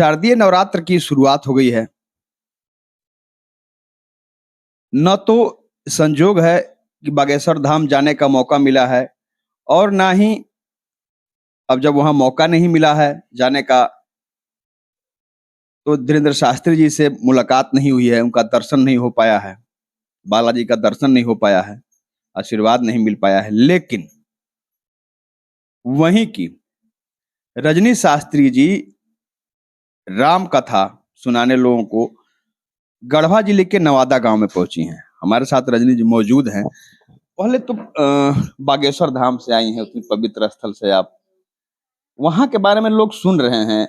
शारदीय नवरात्र की शुरुआत हो गई है। न तो संजोग है कि बागेश्वर धाम जाने का मौका मिला है और ना ही अब जब वहाँ मौका नहीं मिला है जाने का, तो धीरेन्द्र शास्त्री जी से मुलाकात नहीं हुई है, उनका दर्शन नहीं हो पाया है, बालाजी का दर्शन नहीं हो पाया है, आशीर्वाद नहीं मिल पाया है। लेकिन वहीं की रजनी शास्त्री जी राम कथा सुनाने लोगों को गढ़वा जिले के नवादा गांव में पहुंची हैं। हमारे साथ रजनी जी मौजूद हैं। पहले तो बागेश्वर धाम से आई हैं, उतनी पवित्र स्थल से आप, वहां के बारे में लोग सुन रहे हैं,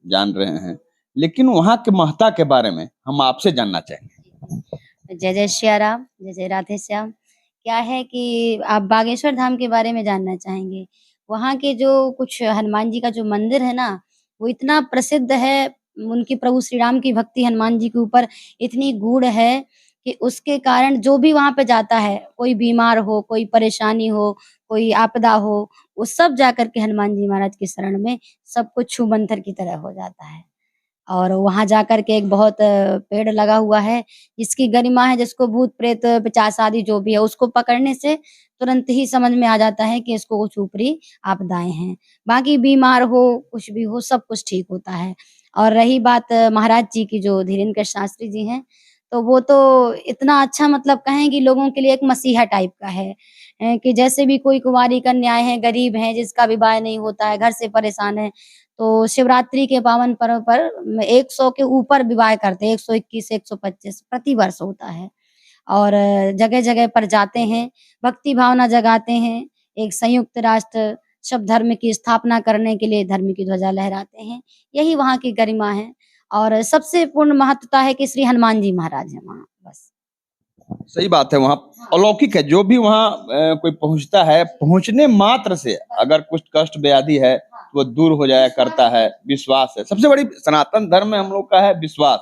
जान रहे हैं, लेकिन वहां के महत्ता के बारे में हम आपसे जानना चाहेंगे। जय जय श्री राम, जय जय राधे श्याम। क्या है कि आप बागेश्वर धाम के बारे में जानना चाहेंगे। वहाँ के जो कुछ हनुमान जी का जो मंदिर है ना, वो इतना प्रसिद्ध है। उनकी प्रभु श्री राम की भक्ति हनुमान जी के ऊपर इतनी गूढ़ है कि उसके कारण जो भी वहाँ पे जाता है, कोई बीमार हो, कोई परेशानी हो, कोई आपदा हो, वो सब जाकर के हनुमान जी महाराज की शरण में सब कुछ छू मंतर की तरह हो जाता है। और वहाँ जाकर के एक बहुत पेड़ लगा हुआ है, जिसकी गरिमा है, जिसको भूत प्रेत पिशाच आदि जो भी है, उसको पकड़ने से तुरंत ही समझ में आ जाता है कि इसको कुछ ऊपरी आपदाएं हैं। बाकी बीमार हो, कुछ भी हो, सब कुछ ठीक होता है। और रही बात महाराज जी की, जो धीरेन्द्र शास्त्री जी हैं, तो वो तो इतना अच्छा, मतलब कहें कि लोगों के लिए एक मसीहा टाइप का है। कि जैसे भी कोई कुंवारी कन्याएं हैं, गरीब हैं, जिसका विवाह नहीं होता है, घर से परेशान है, तो शिवरात्रि के पावन पर्व पर 100 के ऊपर विवाह करते हैं, 121 125 प्रति वर्ष होता है। और जगह-जगह पर जाते हैं, भक्ति भावना जगाते हैं, एक संयुक्त राष्ट्र सब धर्म की स्थापना करने के लिए धर्म की ध्वजा लहराते हैं। यही वहाँ की गरिमा है। और सबसे पूर्ण महत्वता है कि श्री हनुमान जी महाराज हैं वहाँ, बस। सही बात है, वहाँ अलौकिक है। जो भी वहाँ कोई पहुंचता है, पहुंचने मात्र से अगर कुछ कष्ट व्याधि है वो दूर हो जाया करता है। विश्वास है, सबसे बड़ी सनातन धर्म में हम लोग का है विश्वास।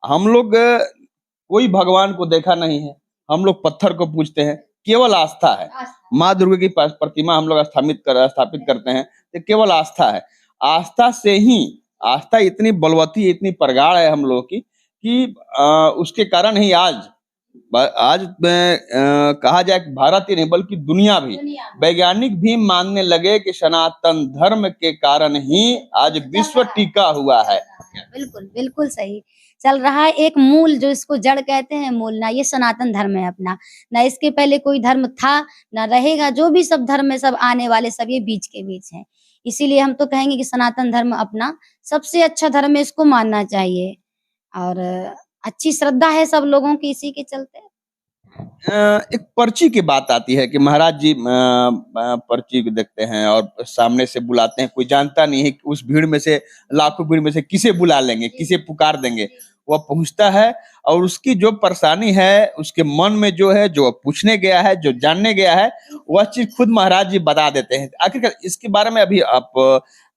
हम लोग कोई भगवान को देखा नहीं है, हम लोग पत्थर को पूजते हैं, केवल आस्था है। माँ दुर्गा की प्रतिमा हम लोग स्थापित करते हैं, तो केवल आस्था है। आस्था से ही, आस्था इतनी बलवती, इतनी प्रगाढ़ है हम लोगों की कि उसके कारण ही आज कहा जाए कि भारत ही नहीं बल्कि दुनिया भी, वैज्ञानिक भी मानने लगे कि सनातन धर्म के कारण ही आज विश्व टिका हुआ है। बिल्कुल, बिल्कुल सही चल रहा है। एक मूल, जो इसको जड़ कहते हैं, मूल ना, ये सनातन धर्म है अपना। ना इसके पहले कोई धर्म था, ना रहेगा। जो भी सब धर्म है, सब आने वाले, सब ये बीच के बीच हैं। इसीलिए हम तो कहेंगे कि सनातन धर्म अपना सबसे अच्छा धर्म है, इसको मानना चाहिए। और अच्छी श्रद्धा है सब लोगों की इसी के चलते। एक पर्ची की बात आती है कि महाराज जी पर्ची देखते हैं और सामने से बुलाते हैं। कोई जानता नहीं है कि उस भीड़ में से, लाखों भीड़ में से किसे बुला लेंगे, किसे पुकार देंगे। वह पहुंचता है और उसकी जो परेशानी है, उसके मन में जो है, जो पूछने गया है, जो जानने गया है, वह चीज खुद महाराज जी बता देते हैं। आखिरकार इसके बारे में अभी आप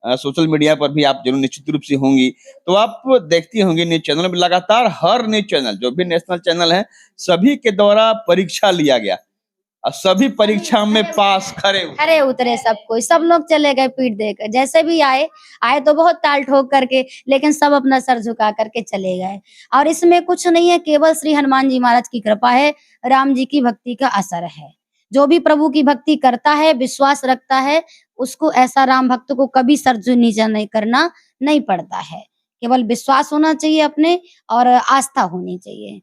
सोशल मीडिया पर भी आप जरूर निश्चित रूप से होंगी, तो आप देखती होंगी न्यूज चैनल में लगातार, हर न्यूज चैनल, जो भी नेशनल चैनल है, सभी के द्वारा परीक्षा लिया गया और सभी परीक्षा में पास खरे उतरे। सब कोई, सब लोग चले गए पीठ देकर। जैसे भी आए तो बहुत ताल ठोक करके, लेकिन सब अपना सर झुका करके चले गए। और इसमें कुछ नहीं है, केवल श्री हनुमान जी महाराज की कृपा है, राम जी की भक्ति का असर है। जो भी प्रभु की भक्ति करता है, विश्वास रखता है, उसको ऐसा राम भक्त को कभी सर नीचा नहीं करना नहीं पड़ता है। केवल विश्वास होना चाहिए अपने, और आस्था होनी चाहिए।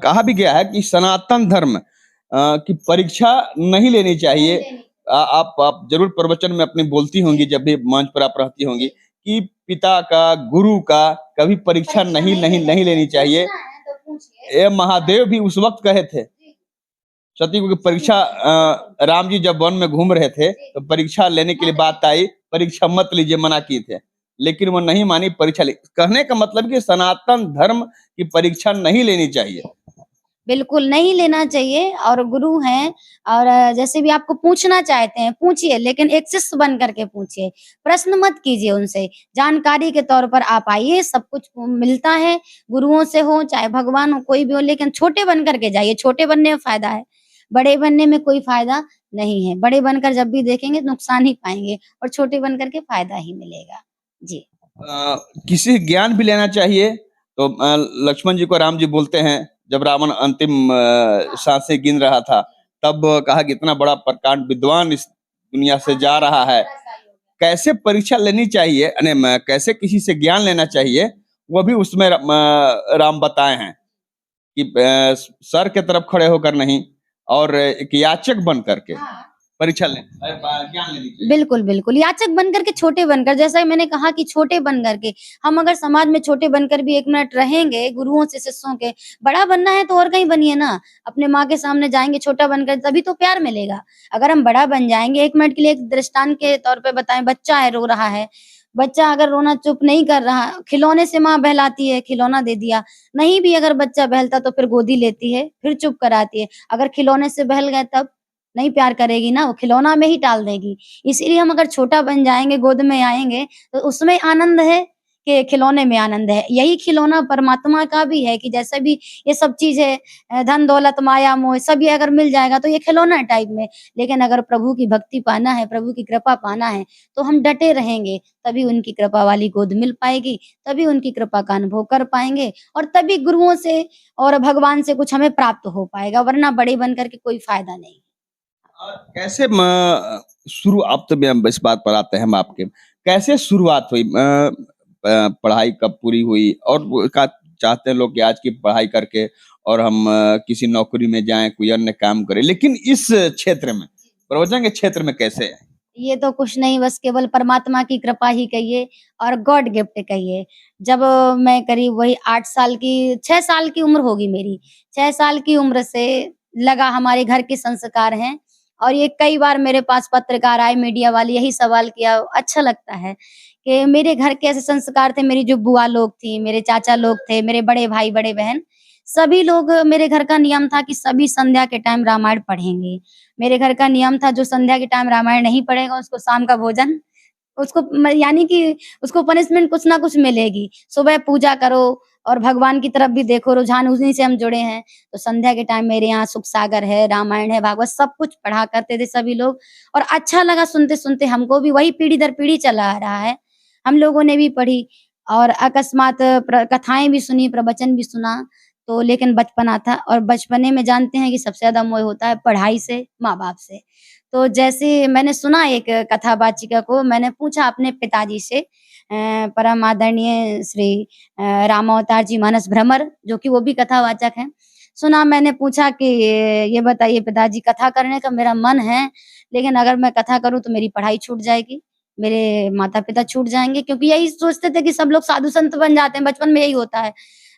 कहा भी गया है कि सनातन धर्म की परीक्षा नहीं लेनी चाहिए। आप जरूर प्रवचन में अपनी बोलती होंगी, जब भी मंच पर आप रहती होंगी, कि पिता का, गुरु का कभी परीक्षा नहीं लेनी चाहिए। ये महादेव भी उस वक्त कहे थे सती को कि परीक्षा, राम जी जब वन में घूम रहे थे तो परीक्षा लेने के लिए बात आई, परीक्षा मत लीजिए, मना किए थे, लेकिन वो नहीं मानी, परीक्षा ली। कहने का मतलब कि सनातन धर्म की परीक्षा नहीं लेनी चाहिए। बिल्कुल नहीं लेना चाहिए। और गुरु हैं, और जैसे भी आपको पूछना चाहते हैं पूछिए, लेकिन एक शिष्य बन करके पूछिए, प्रश्न मत कीजिए उनसे। जानकारी के तौर पर आप आइए, सब कुछ मिलता है, गुरुओं से हो चाहे भगवान हो, कोई भी हो, लेकिन छोटे बन करके जाइए। छोटे बनने में फायदा है, बड़े बनने में कोई फायदा नहीं है। बड़े बनकर जब भी देखेंगे तो नुकसान ही पाएंगे, और छोटे बन करके फायदा ही मिलेगा। जी। किसी से ज्ञान भी लेना चाहिए तो लक्ष्मण जी को राम जी बोलते हैं जब रावण अंतिम सांसें गिन रहा था तब कहा कि इतना बड़ा प्रकांड विद्वान इस दुनिया से जा रहा है, कैसे परीक्षा लेनी चाहिए यानी कैसे किसी से ज्ञान लेना चाहिए वो भी उसमें राम बताए हैं कि सर के तरफ खड़े होकर नहीं और एक याचक बन करके परीक्षा ज्ञान लेनी चाहिए। बिल्कुल, बिल्कुल। याचक बन कर के, छोटे बनकर, जैसा मैंने कहा कि छोटे बन कर के, हम अगर समाज में छोटे बनकर भी 1 मिनट रहेंगे, गुरुओं से, शिष्यों के, बड़ा बनना है तो और कहीं बनिए ना। अपने माँ के सामने जाएँगे छोटा बनकर, तभी तो प्यार मिलेगा। अगर हम बड़ा बन जाएँगे, 1 मिनट के लिए एक दृष्टांत के तौर पे बताएँ, बच्चा है, रो रहा है। बच्चा अगर रोना चुप नहीं कर रहा, खिलौने से माँ बहलाती है, खिलौना दे दिया। नहीं भी अगर बच्चा बहलता तो फिर गोदी लेती है, फिर चुप कराती है। अगर खिलौने से बहल गए तब? नहीं प्यार करेगी ना, वो खिलौना में ही टाल देगी। इसीलिए हम अगर छोटा बन जाएँगे, गोद में आएँगे, तो उसमें आनंद है कि खिलौने में आनंद है। यही खिलौना परमात्मा का भी है कि जैसे भी ये सब चीज़ है, धन, दौलत, माया, मोह, सब ये अगर मिल जाएगा तो ये खिलौना टाइप में। लेकिन अगर प्रभु की भक्ति पाना है, प्रभु की कृपा पाना है, तो हम डटे रहेंगे, तभी उनकी कृपा वाली गोद मिल पाएगी, तभी उनकी कृपा का अनुभव कर पाएँगे और तभी गुरुओं से और भगवान से कुछ हमें प्राप्त हो पाएगा, वरना बड़े बन कर के कोई फ़ायदा नहीं। कैसे शुरू आप तो इस बात पर आते हैं हम आपके कैसे शुरुआत हुई पढ़ाई कब पूरी हुई और का चाहते हैं लोग कि आज की पढ़ाई करके और हम किसी नौकरी में जाएं कोई अन्य काम करें लेकिन इस क्षेत्र में प्रवचन के क्षेत्र में कैसे है? ये तो कुछ नहीं, बस केवल परमात्मा की कृपा ही कहिए और गॉड गिफ्ट कहिए। जब मैं करीब वही 8 साल की 6 साल की उम्र होगी मेरी, 6 साल की उम्र से लगा हमारे घर के संस्कार हैं और ये कई बार मेरे पास पत्रकार आए, मीडिया वाले यही सवाल किया, अच्छा लगता है कि मेरे घर के ऐसे संस्कार थे, मेरी जो बुआ लोग थी, मेरे चाचा लोग थे, मेरे बड़े भाई, बड़े बहन, सभी लोग मेरे घर का नियम था कि सभी संध्या के टाइम रामायण पढ़ेंगे। मेरे घर का नियम था जो संध्या के टाइम रामायण नहीं पढ़ेगा उसको शाम का भोजन उसको यानी कि उसको पनिशमेंट कुछ ना कुछ मिलेगी। सुबह पूजा करो और भगवान की तरफ भी देखो, रुझान उन्हीं से हम जुड़े हैं। तो संध्या के टाइम मेरे यहाँ सुख सागर है, रामायण है, भागवत सब कुछ पढ़ा करते थे सभी लोग और अच्छा लगा सुनते-सुनते हमको भी वही पीढ़ी दर पीढ़ी चला आ रहा है। हम लोगों ने भी पढ़ी और अकस्मात कथाएँ भी सुनी, प्रवचन भी सुना। तो लेकिन बचपना था और बचपने में जानते हैं कि सबसे ज़्यादा मोह होता है पढ़ाई से, माँ-बाप से। तो जैसे मैंने सुना एक कथावाचिका को, मैंने पूछा अपने पिताजी से परम आदरणीय श्री रामावतार जी मानस भ्रमर, जो कि वो भी कथावाचक हैं। सुना मैंने पूछा कि ये बताइए पिताजी कथा करने का मेरा मन है, लेकिन अगर मैं कथा करूँ तो मेरी पढ़ाई छूट जाएगी, मेरे माता-पिता छूट जाएँगे क्योंकि यही सोचते थे कि सब लोग साधु संत बन जाते हैं, बचपन में यही होता है।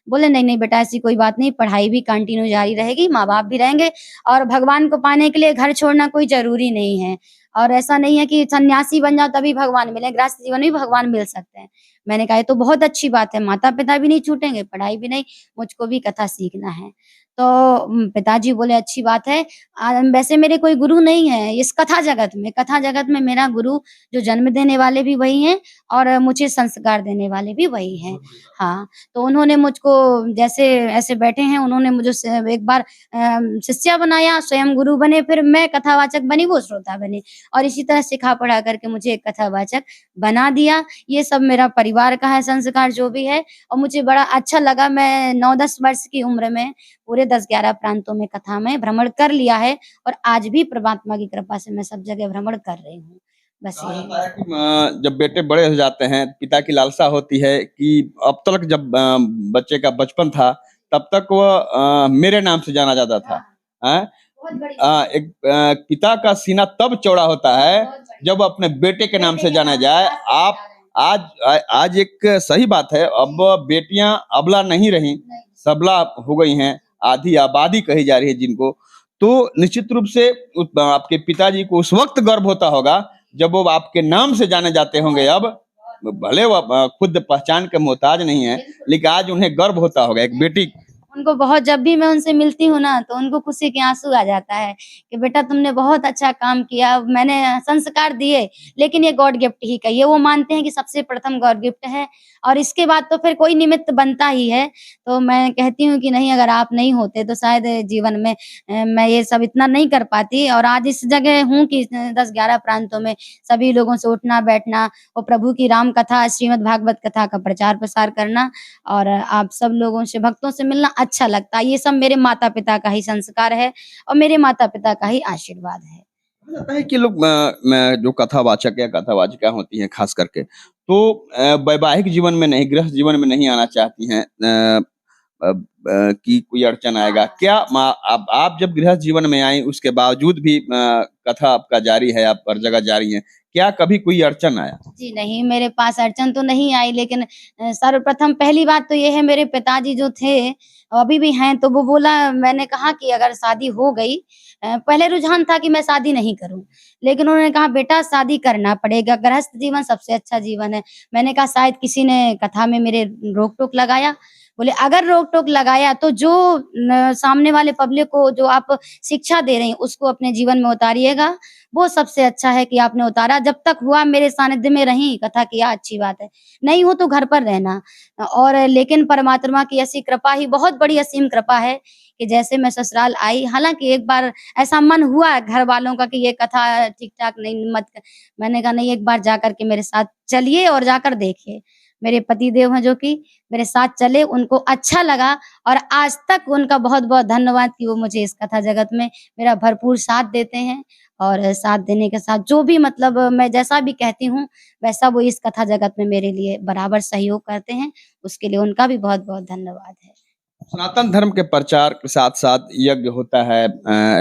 बोले नहीं, नहीं बेटा ऐसी कोई बात नहीं, पढ़ाई भी कंटिन्यू जारी रहेगी, माँ-बाप भी रहेंगे और भगवान को पाने के लिए घर छोड़ना कोई ज़रूरी नहीं है। और ऐसा नहीं है कि सन्यासी बन जाओ तभी भगवान मिले, गृहस्थ जीवन में भी भगवान मिल सकते हैं। मैंने कहा ये तो बहुत अच्छी बात है, माता-पिता भी नहीं छूटेंगे, पढ़ाई भी नहीं, मुझको भी कथा सीखना है। तो पिताजी बोले अच्छी बात है। वैसे मेरे कोई गुरु नहीं है इस कथा जगत में मेरा गुरु जो जन्म देने वाले भी वही हैं और मुझे संस्कार देने वाले भी वही हैं। हाँ, तो उन्होंने मुझको जैसे ऐसे बैठे हैं, उन्होंने मुझे एक बार शिष्या बनाया, स्वयं गुरु बने, फिर मैं कथावाचक बनी, वो श्रोता बने और इसी तरह सिखा-पढ़ा करके मुझे एक कथावाचक बना दिया। ये सब मेरा परिवार का है संस्कार जो भी है और मुझे बड़ा अच्छा लगा। मैं 9-10 वर्ष की उम्र में पूरे 10-11 प्रांतों में कथा में भ्रमण कर लिया है और आज भी परमात्मा की कृपा से मैं सब जगह भ्रमण कर रही हूँ। बस कहा यही। जाता है कि जब बेटे बड़े हो जाते हैं पिता की लालसा होती है कि अब तक जब बच्चे का बचपन था तब तक वो मेरे नाम से जाना जाता था। हैं? बहुत बड़ी एक पिता का सीना तब चौड़ा होता है जब अपने बेटे के नाम से जाना जाए। आप आज एक सही बात है अब बेटियां अबला नहीं रही सबला हो गई हैं, आधी आबादी कही जा रही है जिनको, तो निश्चित रूप से आपके पिताजी को उस वक्त गर्व होता होगा जब वो आपके नाम से जाने जाते होंगे। अब भले वो खुद पहचान के मोहताज नहीं है लेकिन आज उन्हें गर्व होता होगा एक बेटी उनको बहुत जब भी मैं उनसे मिलती हूँ ना, तो उनको खुशी के आँसू आ जाता है कि बेटा तुमने बहुत अच्छा काम किया। मैंने संस्कार दिए, लेकिन ये गॉड गिफ्ट ही कहिए। वो मानते हैं कि सबसे प्रथम गॉड गिफ्ट है और इसके बाद तो फिर कोई निमित्त बनता ही है। तो मैं कहती हूँ कि नहीं, अगर आप नहीं होते तो शायद जीवन में मैं ये सब इतना नहीं कर पाती और आज इस जगह हूँ कि 10-11 प्रांतों में सभी लोगों से उठना-बैठना और प्रभु की राम कथा, श्रीमद् भागवत कथा का प्रचार-प्रसार करना और आप सब लोगों से, भक्तों से मिलना अच्छा लगता है। ये सब मेरे माता-पिता का ही संस्कार है और मेरे माता-पिता का ही आशीर्वाद है। मुझे लगता है कि लोग जो कथावाचक या कथावाचिका होती हैं खास करके, तो वैवाहिक जीवन में नहीं, गृहस्थ जीवन में नहीं आना चाहती हैं कि कोई अड़चन आएगा। क्या आप जब गृहस्थ जीवन में आईं, उसके बावजूद भी कथा आपका जारी है, आप हर जगह जारी हैं। क्या कभी कोई अड़चन आया? जी नहीं, मेरे पास अड़चन तो नहीं आई, लेकिन सर्वप्रथम पहली बात तो ये है, मेरे पिताजी जो थे, अभी भी हैं, तो वो बोला, मैंने कहा कि अगर शादी हो गई, पहले रुझान था कि मैं शादी नहीं करूँ, लेकिन उन्होंने कहा बेटा शादी करना पड़ेगा, गृहस्थ जीवन सबसे अच्छा जीवन है। मैंने कहा शायद किसी ने कथा में मेरे रोक-टोक लगाया। बोले अगर रोक-टोक लगाया तो जो सामने वाले पब्लिक को जो आप शिक्षा दे रही हैं, उसको अपने जीवन में उतारिएगा, वो सबसे अच्छा है कि आपने उतारा। जब तक हुआ मेरे सानिध्य में रहीं, कथा किया, अच्छी बात है। नहीं हो तो घर पर रहना। और लेकिन परमात्मा की ऐसी कृपा ही बहुत बड़ी असीम कृपा है कि जैसे मैं ससुराल आई, हालाँकि एक बार ऐसा मन हुआ घर वालों का कि ये कथा ठीक-ठाक नहीं, मत मैंने कहा नहीं, एक बार जाकर के मेरे साथ चलिए और जाकर देखिए। मेरे पतिदेव हैं जो कि मेरे साथ चले, उनको अच्छा लगा और आज तक उनका बहुत-बहुत धन्यवाद कि वो मुझे इस कथा जगत में मेरा भरपूर साथ देते हैं और साथ देने के साथ जो भी मतलब मैं जैसा भी कहती हूँ, वैसा वो इस कथा जगत में मेरे लिए बराबर सहयोग करते हैं, उसके लिए उनका भी बहुत-बहुत धन्यवाद है। सनातन धर्म के प्रचार के साथ-साथ यज्ञ होता है,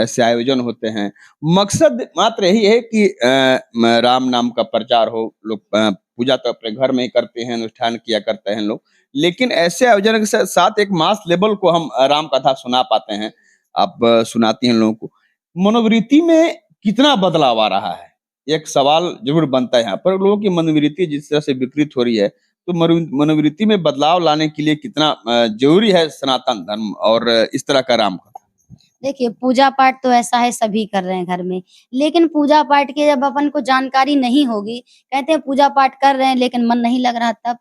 ऐसे आयोजन होते हैं। मकसद मात्र यही है कि राम नाम का प्रचार हो, लोग पूजा तो अपने घर में ही करते हैं, अनुष्ठान किया करते हैं लोग। लेकिन ऐसे आयोजन के साथ एक मास लेवल को हम राम कथा सुना पाते हैं। आप सुनाती हैं लोगों को। मनोवृत्ति में कितना बदलाव आ रहा है? एक सवाल ज़रूर बनता है यहाँ पर, लोगों की मनोवृत्ति जिस तरह से विकृत हो रही है, तो मनोवृत्ति में बदलाव लाने के लिए कितना ज़रूरी है सनातन धर्म और इस तरह का राम कथा? देखिए, पूजा-पाठ तो ऐसा है सभी कर रहे हैं घर में, लेकिन पूजा-पाठ की जब अपन को जानकारी नहीं होगी, कहते हैं पूजा-पाठ कर रहे हैं लेकिन मन नहीं लग रहा तब।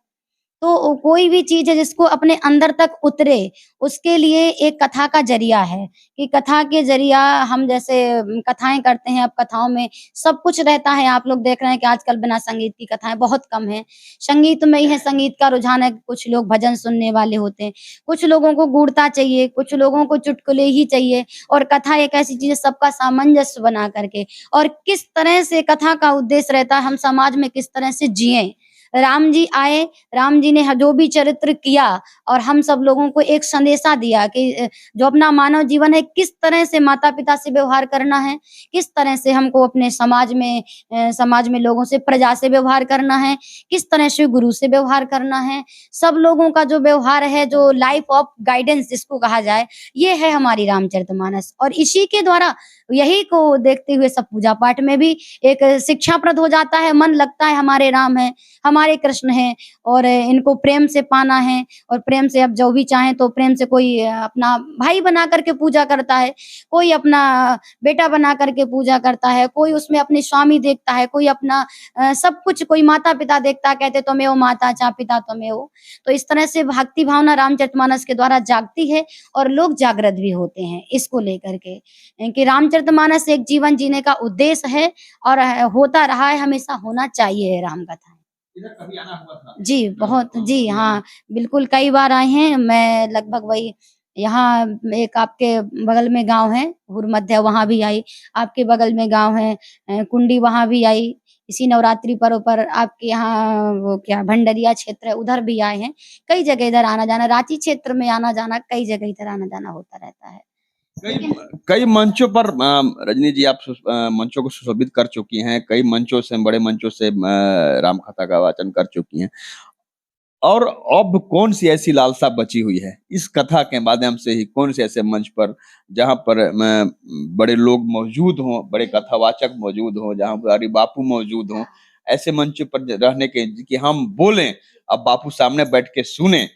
तो कोई भी चीज़ है जिसको अपने अंदर तक उतरे, उसके लिए एक कथा का ज़रिया है, कि कथा के ज़रिया हम जैसे कथाएँ करते हैं, अब कथाओं में सब कुछ रहता है। आप लोग देख रहे हैं कि आजकल बिना संगीत की कथाएँ बहुत कम हैं। संगीत में ही है, संगीत का रुझान है, कुछ लोग भजन सुनने वाले होते हैं, कुछ लोगों को गूढ़ता चाहिए, कुछ लोगों को चुटकुले ही चाहिए और कथा एक ऐसी चीज़ है सबका सामंजस्य बना करके और किस तरह से कथा का उद्देश्य रहता है, हम समाज में किस तरह से जिएँ। राम जी आए, राम जी ने जो भी चरित्र किया और हम सब लोगों को एक संदेशा दिया कि जो अपना मानव जीवन है, किस तरह से माता-पिता से व्यवहार करना है, किस तरह से हमको अपने समाज में लोगों से, प्रजा से व्यवहार करना है, किस तरह से गुरु से व्यवहार करना है। सब लोगों का जो व्यवहार है, जो लाइफ ऑफ गाइडेंस जिसको कहा जाए, ये है हमारी रामचरितमानस और इसी के द्वारा यही को देखते हुए सब पूजा-पाठ में भी एक शिक्षाप्रद हो जाता है, मन लगता है हमारे राम हैं, हमारे कृष्ण हैं और इनको प्रेम से पाना है और प्रेम से अब जो भी चाहें तो प्रेम से कोई अपना भाई बना करके पूजा करता है, कोई अपना बेटा बना करके पूजा करता है, कोई उसमें अपने स्वामी देखता है, कोई अपना सब कुछ, कोई माता-पिता देखता है, कहते त्वमेव माता च पिता त्वमेव। तो इस तरह से भक्ति भावना रामचरितमानस के द्वारा जागती है और लोग जागृत भी होते हैं इसको लेकर के कि रामचरितमानस एक जीवन जीने का उद्देश्य है और होता रहा है, हमेशा होना चाहिए राम कथाएँ। इधर कभी आना हुआ था? जी, बहुत जी हाँ, बिल्कुल कई बार आए हैं। मैं लगभग वही यहाँ एक आपके बगल में गाँव है, हुरमध्य वहाँ भी आई, आपके बगल में गाँव है कुंडी वहाँ भी आई। इसी नवरात्रि पर्व पर आपके यहाँ वो क्या भंडरिया क्षेत्र है, उधर भी आए हैं। कई जगह इधर आना-जाना, रांची क्षेत्र में आना-जाना, कई जगह इधर आना-जाना होता रहता है। कई लेकिन कई मंचों पर रजनी जी आप मंचों को सुशोभित कर चुकी हैं, कई मंचों से, बड़े मंचों से राम कथा का वाचन कर चुकी हैं। और अब कौन-सी ऐसी लालसा बची हुई है? इस कथा के माध्यम से ही कौन-से ऐसे मंच पर जहाँ पर बड़े लोग मौजूद हों, बड़े कथावाचक मौजूद हों, जहाँ हमारी बापू मौजूद हों, ऐसे मंच पर रहने के कि हम बोलें, अब बापू सामने बैठ के सुनें,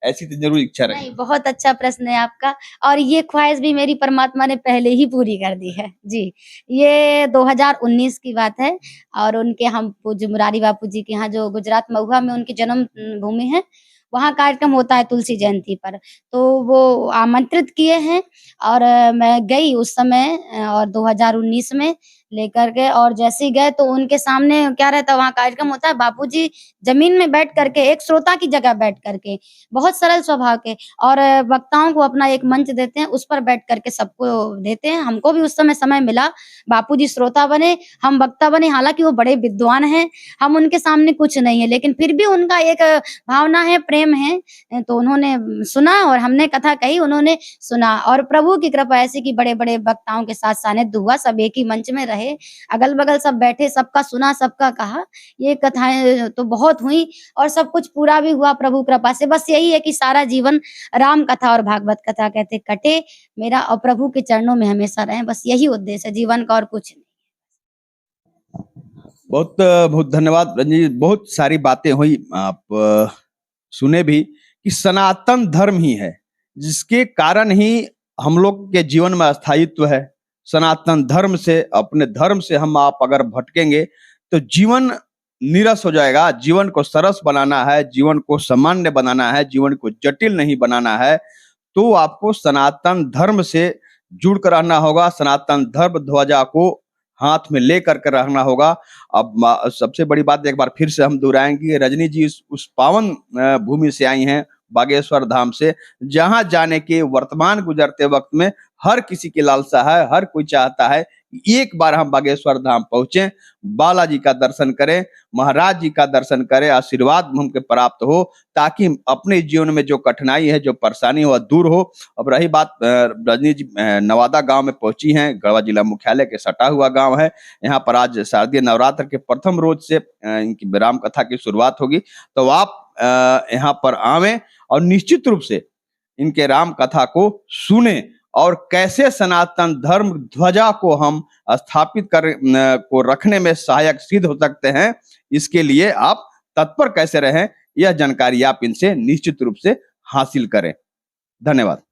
ऐसी तो जरूर इच्छा रही। नहीं, बहुत अच्छा प्रश्न है आपका और ये ख्वाहिश भी मेरी परमात्मा ने पहले ही पूरी कर दी है। जी, ये 2019 की बात है और उनके हम पूज्य मुरारी बापू जी के यहाँ जो गुजरात महुआ में उनकी जन्म भूमि है, वहाँ कार्यक्रम होता है तुलसी जयंती पर। तो वो आमंत्रित किए हैं और मैं गई उस समय और 2019 में लेकर के और जैसे ही गए तो उनके सामने क्या रहता है वहाँ कार्यक्रम होता है, बापूजी ज़मीन में बैठ कर के एक श्रोता की जगह बैठ कर के, बहुत सरल स्वभाव के और वक्ताओं को अपना एक मंच देते हैं, उस पर बैठ कर के सबको देते हैं। हमको भी उस समय मिला, बापूजी श्रोता बने, हम वक्ता बने, हालाँकि वो बड़े विद्वान हैं, हम उनके सामने कुछ नहीं है, लेकिन फिर भी उनका एक भावना है, प्रेम है, तो उन्होंने सुना और हमने कथा कही, उन्होंने सुना और प्रभु की कृपा ऐसी कि बड़े-बड़े वक्ताओं के साथ सानिध्य हुआ, सब एक ही मंच में रहे, अगल-बगल सब बैठे, सबका सुना, सबका कहा। ये कथाएँ तो बहुत हुई और सब कुछ पूरा भी हुआ प्रभु कृपा से। बस यही है कि सारा जीवन राम कथा और भागवत कथा कहते कटे मेरा और प्रभु के चरणों में हमेशा रहें, बस यही उद्देश्य है जीवन का और कुछ नहीं। बहुत बहुत धन्यवाद रंजन जी। बहुत सारी बातें हुई, आप सुने भी कि सनातन धर्म ही है जिसके कारण ही हम लोग के जीवन में स्थायित्व है। सनातन धर्म से, अपने धर्म से हम आप अगर भटकेंगे तो जीवन नीरस हो जाएगा। जीवन को सरस बनाना है, जीवन को सामान्य बनाना है, जीवन को जटिल नहीं बनाना है, तो आपको सनातन धर्म से जुड़ कर रहना होगा। सनातन धर्म ध्वजा को हाथ में लेकर के रहना होगा। अब सबसे बड़ी बात एक बार फिर से हम दोहराएंगे, रजनी जी उस पावन भूमि से आई हैं, बागेश्वर धाम से, जहां जाने के वर्तमान गुजरते वक्त में हर किसी की लालसा है, हर कोई चाहता है एक बार हम बागेश्वर धाम पहुंचे, बालाजी का दर्शन करें, महाराज जी का दर्शन करें, आशीर्वाद हमको प्राप्त हो, ताकि अपने जीवन में जो कठिनाई है, जो परेशानी हो, दूर हो। अब रही बात, रजनी जी नवादा गांव में पहुंची हैं, गढ़वा जिला मुख्यालय के सटा हुआ गांव है। यहाँ पर आज शारदीय नवरात्र के प्रथम रोज से इनकी विराम कथा की शुरुआत होगी, तो आप यहाँ पर आवें और निश्चित रूप से इनके राम कथा को सुने और कैसे सनातन धर्म ध्वजा को हम स्थापित को रखने में सहायक सिद्ध हो सकते हैं, इसके लिए आप तत्पर कैसे रहें, यह जानकारी आप इनसे निश्चित रूप से हासिल करें। धन्यवाद।